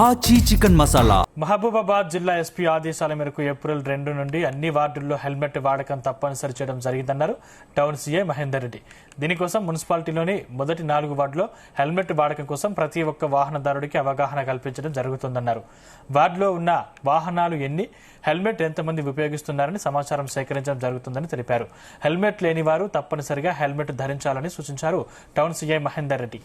ఆచి చికెన్ మసాలా. మహబూబాబాద్ జిల్లా ఎస్పీ ఆదేశాల మేరకు ఏప్రిల్ 2 నుండి అన్ని వార్డుల్లో హెల్మెట్ వాడకం తప్పనిసరి చేయడం జరిగిందన్నారు టౌన్ సీఐ మహేందర్ రెడ్డి. దీనికోసం మున్సిపాలిటీలోని మొదటి 4 వార్డులో హెల్మెట్ వాడకం కోసం ప్రతి ఒక్క వాహనదారుడికి అవగాహన కల్పించడం జరుగుతుందన్నారు. వార్డులో ఉన్న వాహనాలు ఎన్ని, హెల్మెట్ ఎంతమంది ఉపయోగిస్తున్నారని సమాచారం సేకరించడం జరుగుతుందని తెలిపారు. హెల్మెట్ లేని వారు తప్పనిసరిగా హెల్మెట్ ధరించాలని సూచించారు టౌన్ సీఐ మహేందర్ రెడ్డి.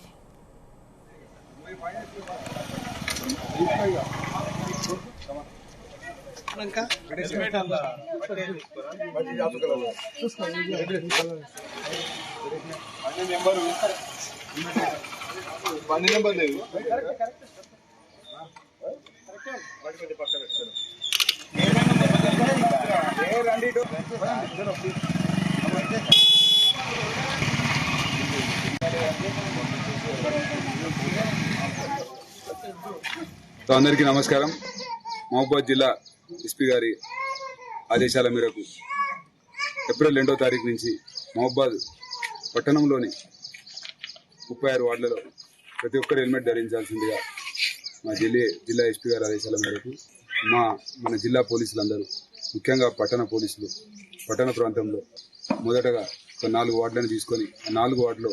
అందరికీ నమస్కారం. మహబూబాబాద్ జిల్లా ఎస్పీ గారి ఆదేశాల మేరకు ఏప్రిల్ 2వ తారీఖు నుంచి మహబూబాబాద్ పట్టణంలోని 36 వార్డులలో ప్రతి ఒక్కరు హెల్మెట్ ధరించాల్సిందిగా మా జిల్లా ఎస్పీ గారి ఆదేశాల మేరకు మన జిల్లా పోలీసులందరూ, ముఖ్యంగా పట్టణ పోలీసులు పట్టణ ప్రాంతంలో మొదటగా ఒక 4 వార్డులను తీసుకొని ఆ 4 వార్డులో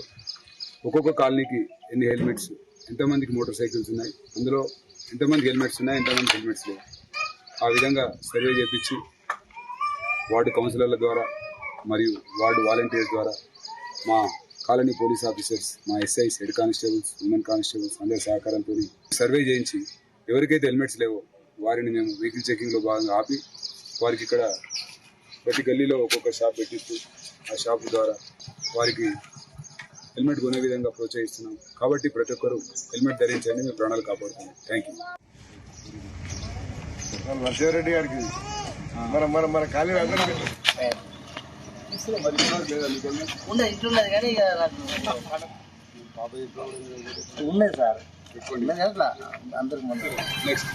ఒక్కొక్క కాలనీకి ఎన్ని హెల్మెట్స్, ఎంతమందికి మోటార్ సైకిల్స్ ఉన్నాయి, అందులో ఎంతమందికి హెల్మెట్స్ ఉన్నాయి, ఎంతమందికి హెల్మెట్స్ లేవు, ఆ విధంగా సర్వే చేపించి వార్డు కౌన్సిలర్ల ద్వారా మరియు వార్డు వాలంటీర్స్ ద్వారా మా కాలనీ పోలీస్ ఆఫీసర్స్, మా SIs, head constables, women constables అందరి సహకారంతో సర్వే చేయించి ఎవరికైతే హెల్మెట్స్ లేవో వారిని మేము వెహికల్ చెకింగ్లో భాగంగా ఆపి వారికి ఇక్కడ ప్రతి గల్లీలో ఒక్కొక్క షాప్ పెట్టిస్తూ ఆ షాప్ ద్వారా వారికి హెల్మెట్ కొనే విధంగా ప్రోత్సహిస్తున్నాం. కాబట్టి ప్రతి ఒక్కరూ హెల్మెట్ ధరించండి, మీ ప్రాణాలు కాపాడుతుంది. Thank you. నరసింహారెడ్డి గారికి మన ఖాళీ ఉన్నాయి సార్, అందరికి ముందు నెక్స్ట్